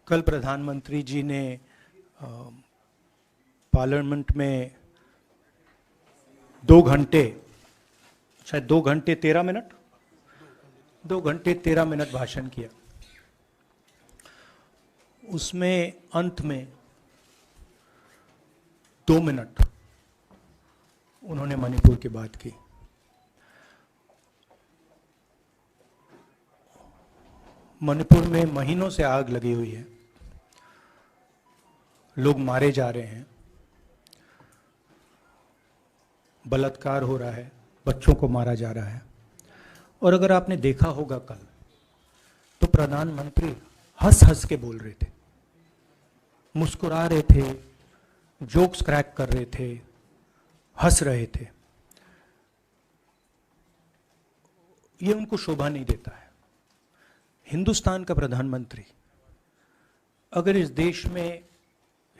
कल प्रधानमंत्री जी ने पार्लियामेंट में 2 घंटे, शायद 2 घंटे 13 मिनट, 2 घंटे 13 मिनट भाषण किया। उसमें अंत में 2 मिनट उन्होंने मणिपुर की बात की। मणिपुर में महीनों से आग लगी हुई है, लोग मारे जा रहे हैं, बलात्कार हो रहा है, बच्चों को मारा जा रहा है। और अगर आपने देखा होगा कल, तो प्रधानमंत्री हंस हंस के बोल रहे थे, मुस्कुरा रहे थे, जोक्स क्रैक कर रहे थे, हंस रहे थे। ये उनको शोभा नहीं देता है। हिंदुस्तान का प्रधानमंत्री, अगर इस देश में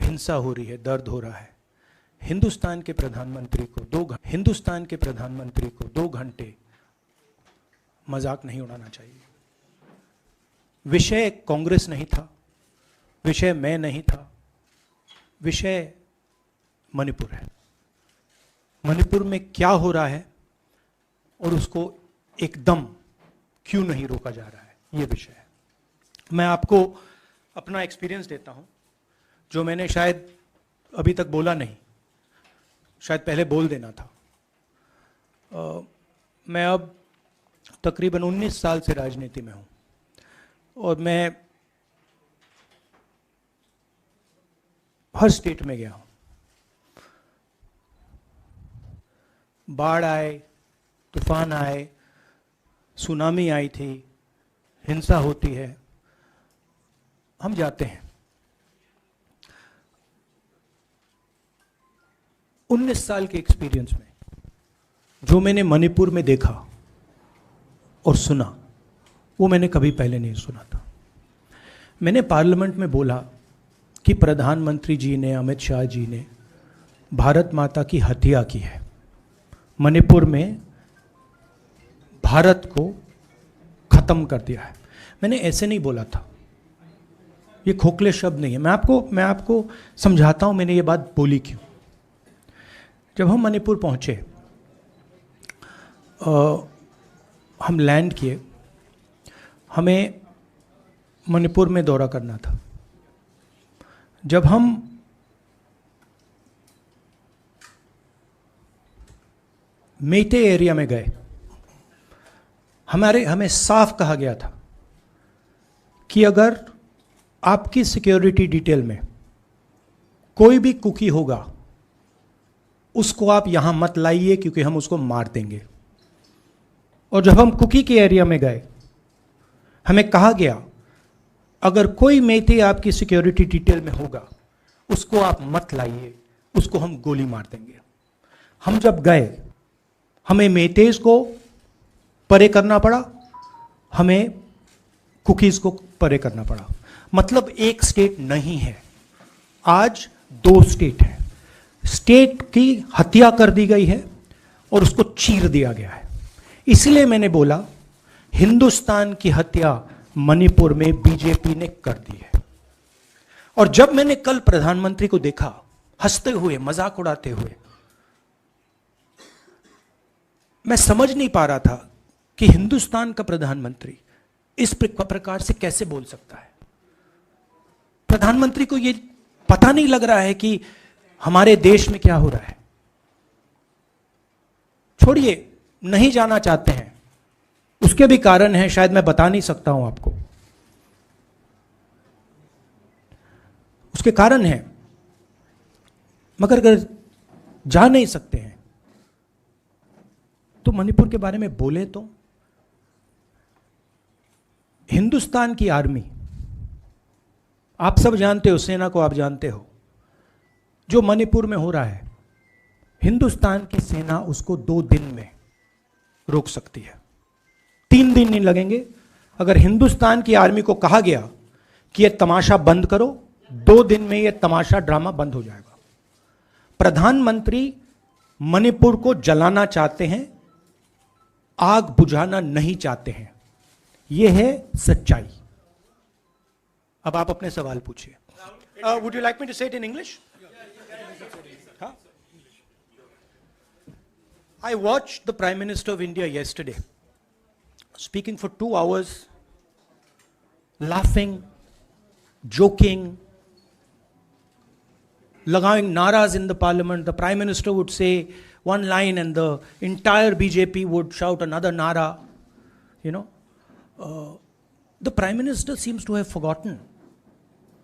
हिंसा हो रही है, दर्द हो रहा है, हिंदुस्तान के प्रधानमंत्री को 2 घंटे मजाक नहीं उड़ाना चाहिए। विषय कांग्रेस नहीं था, विषय मैं नहीं था, विषय मणिपुर है। मणिपुर में क्या हो रहा है और उसको एकदम क्यों नहीं रोका जा रहा है, ये विषय है। मैं आपको अपना एक्सपीरियंस देता हूं, जो मैंने शायद अभी तक बोला नहीं, शायद पहले बोल देना था। मैं अब तकरीबन 19 साल से राजनीति में हूं और मैं हर स्टेट में गया हूं। बाढ़ आए, तूफान आए, सुनामी आई थी, हिंसा होती है, हम जाते हैं। 19 साल के एक्सपीरियंस में जो मैंने मणिपुर में देखा और सुना, वो मैंने कभी पहले नहीं सुना था। मैंने पार्लियामेंट में बोला कि प्रधानमंत्री जी ने, अमित शाह जी ने भारत माता की हत्या की है, मणिपुर में भारत को खत्म कर दिया है। मैंने ऐसे नहीं बोला था, ये खोखले शब्द नहीं है। मैं आपको समझाता हूं मैंने ये बात बोली क्यों। जब हम मणिपुर पहुंचे, हम लैंड किए, हमें मणिपुर में दौरा करना था। जब हम मेटे एरिया में गए, हमें साफ कहा गया था कि अगर आपकी सिक्योरिटी डिटेल में कोई भी कुकी होगा, उसको आप यहां मत लाइए क्योंकि हम उसको मार देंगे। और जब हम कुकी के एरिया में गए, हमें कहा गया अगर कोई मेटे आपकी सिक्योरिटी डिटेल में होगा, उसको आप मत लाइए, उसको हम गोली मार देंगे। हम जब गए, हमें मेटेज को परे करना पड़ा, हमें कुकीज को परे करना पड़ा। मतलब एक स्टेट नहीं है, आज 2 स्टेट है। स्टेट की हत्या कर दी गई है और उसको चीर दिया गया है। इसलिए मैंने बोला हिंदुस्तान की हत्या मणिपुर में बीजेपी ने कर दी है। और जब मैंने कल प्रधानमंत्री को देखा हंसते हुए, मजाक उड़ाते हुए, मैं समझ नहीं पा रहा था कि हिंदुस्तान का प्रधानमंत्री इस प्रकार से कैसे बोल सकता है। प्रधानमंत्री को यह पता नहीं लग रहा है कि हमारे देश में क्या हो रहा है। छोड़िए, नहीं जाना चाहते हैं, उसके भी कारण हैं, शायद मैं बता नहीं सकता हूं आपको, उसके कारण हैं। मगर अगर जा नहीं सकते हैं तो मणिपुर के बारे में बोले तो। हिंदुस्तान की आर्मी, आप सब जानते हो, सेना को आप जानते हो, जो मणिपुर में हो रहा है, हिंदुस्तान की सेना उसको 2 दिन में रोक सकती है, 3 दिन नहीं लगेंगे। अगर हिंदुस्तान की आर्मी को कहा गया कि यह तमाशा बंद करो, 2 दिन में यह तमाशा, ड्रामा बंद हो जाएगा। प्रधानमंत्री मणिपुर को जलाना चाहते हैं, आग बुझाना नहीं चाहते हैं। यह है सच्चाई। अब आप अपने सवाल पूछिए. Would you like me to say it in English? Huh? I watched the Prime Minister of India yesterday speaking for 2 hours, laughing, joking, लगावing naras in the parliament. The Prime Minister would say one line and the entire BJP would shout another nara. You know, the Prime Minister seems to have forgotten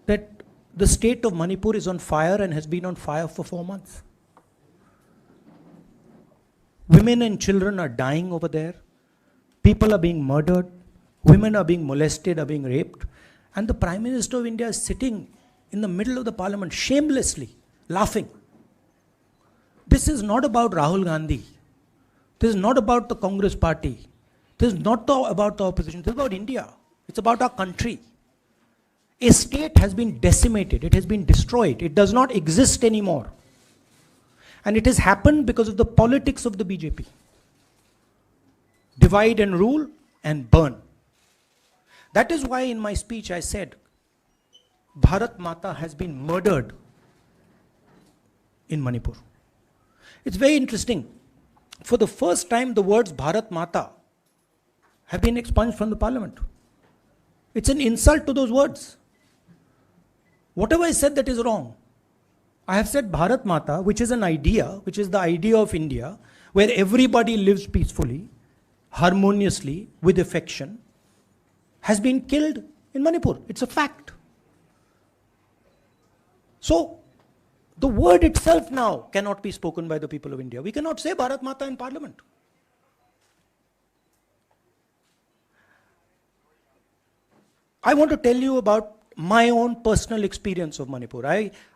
that the state of Manipur is on fire and has been on fire for 4 months. Women and children are dying over there. People are being murdered. Women are being molested, are being raped. And the Prime Minister of India is sitting in the middle of the parliament, shamelessly laughing. This is not about Rahul Gandhi. This is not about the Congress party. This is not about the opposition. This is about India. It's about our country. A state has been decimated. It has been destroyed. It does not exist anymore. And it has happened because of the politics of the BJP. Divide and rule and burn. That is why in my speech I said, Bharat Mata has been murdered in Manipur. It's very interesting. For the first time, the words Bharat Mata have been expunged from the parliament. It's an insult to those words. Whatever I said that is wrong. I have said Bharat Mata, which is an idea, which is the idea of India, where everybody lives peacefully, harmoniously, with affection, has been killed in Manipur. It's a fact. So, the word itself now cannot be spoken by the people of India. We cannot say Bharat Mata in parliament. I want to tell you about my own personal experience of Manipur.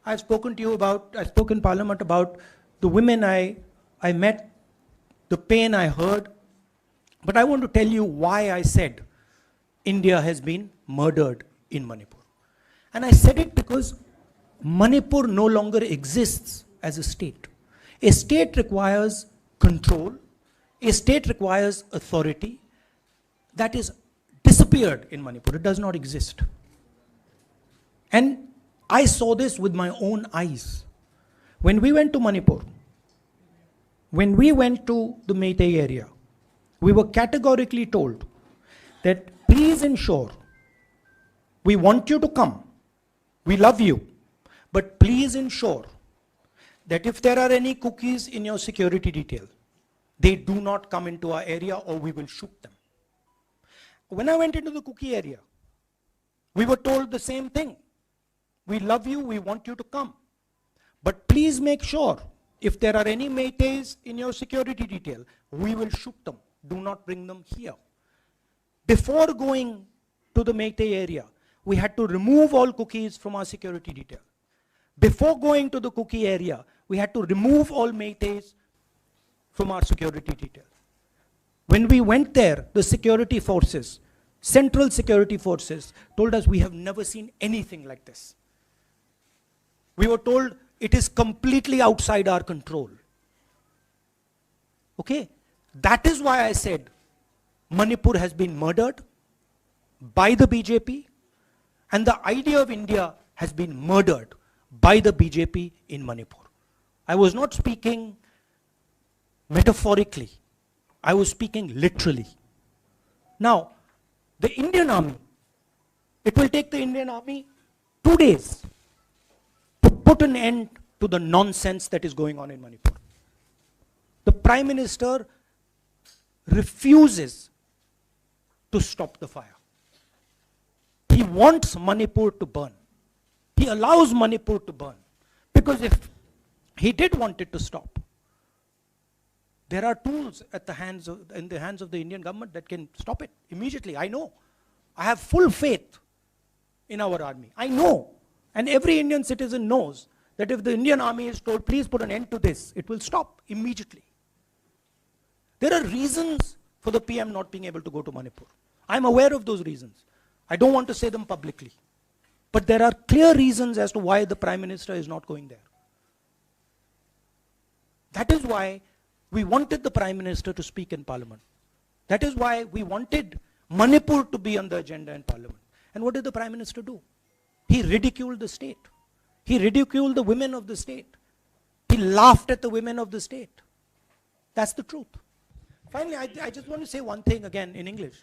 I've spoken to you about, I spoke in parliament about the women I met, the pain I heard. But I want to tell you why I said India has been murdered in Manipur. And I said it because Manipur no longer exists as a state. A state requires control. A state requires authority. That is disappeared in Manipur. It does not exist. And I saw this with my own eyes. When we went to Manipur, when we went to the Meitei area, we were categorically told that please ensure, we want you to come, we love you, but please ensure that if there are any cookies in your security detail, they do not come into our area or we will shoot them. When I went into the cookie area, we were told the same thing. We love you, we want you to come. But please make sure, if there are any Meiteis in your security detail, we will shoot them. Do not bring them here. Before going to the Meitei area, we had to remove all cookies from our security detail. Before going to the cookie area, we had to remove all Meiteis from our security detail. When we went there, the security forces, central security forces, told us we have never seen anything like this. We were told it is completely outside our control. Okay? That is why I said Manipur has been murdered by the BJP and the idea of India has been murdered by the BJP in Manipur. I was not speaking metaphorically. I was speaking literally. Now, the Indian army, it will take the Indian army 2 days to put an end to the nonsense that is going on in Manipur. The Prime Minister refuses to stop the fire. He wants Manipur to burn. He allows Manipur to burn. Because if he did want it to stop, there are tools in the hands of the Indian government that can stop it immediately. I know. I have full faith in our army. I know. And every Indian citizen knows that if the Indian army is told, please put an end to this, it will stop immediately. There are reasons for the PM not being able to go to Manipur. I'm aware of those reasons. I don't want to say them publicly. But there are clear reasons as to why the Prime Minister is not going there. That is why we wanted the Prime Minister to speak in Parliament. That is why we wanted Manipur to be on the agenda in Parliament. And what did the Prime Minister do? He ridiculed the state. He ridiculed the women of the state. He laughed at the women of the state. That's the truth. Finally, I just want to say one thing again in English.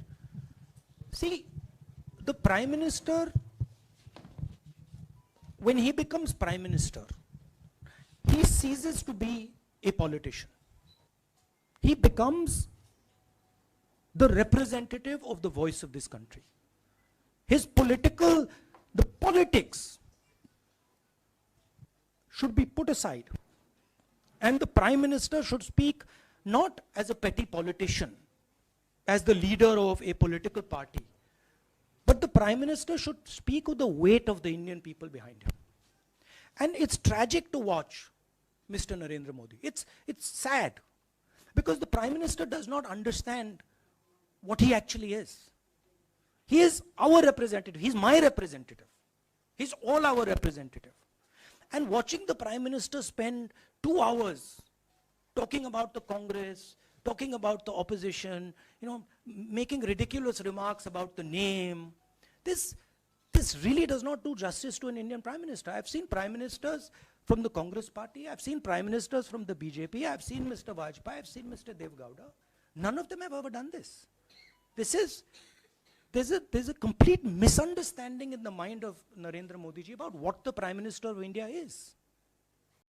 See, the Prime Minister, when he becomes Prime Minister, he ceases to be a politician. He becomes the representative of the voice of this country. His the politics should be put aside. And the Prime Minister should speak not as a petty politician, as the leader of a political party, but the Prime Minister should speak with the weight of the Indian people behind him. And it's tragic to watch Mr. Narendra Modi. It's sad, because the Prime Minister does not understand what he actually is. He is our representative. He's my representative. He's all our representative. And watching the Prime Minister spend 2 hours talking about the Congress, talking about the opposition, making ridiculous remarks about the name, this really does not do justice to an Indian Prime Minister. I've seen Prime Ministers from the Congress party, I've seen Prime Ministers from the BJP, I've seen Mr. Vajpayee, I've seen Mr. Dev Gowda. None of them have ever done this. There's a complete misunderstanding in the mind of Narendra Modi ji about what the Prime Minister of India is.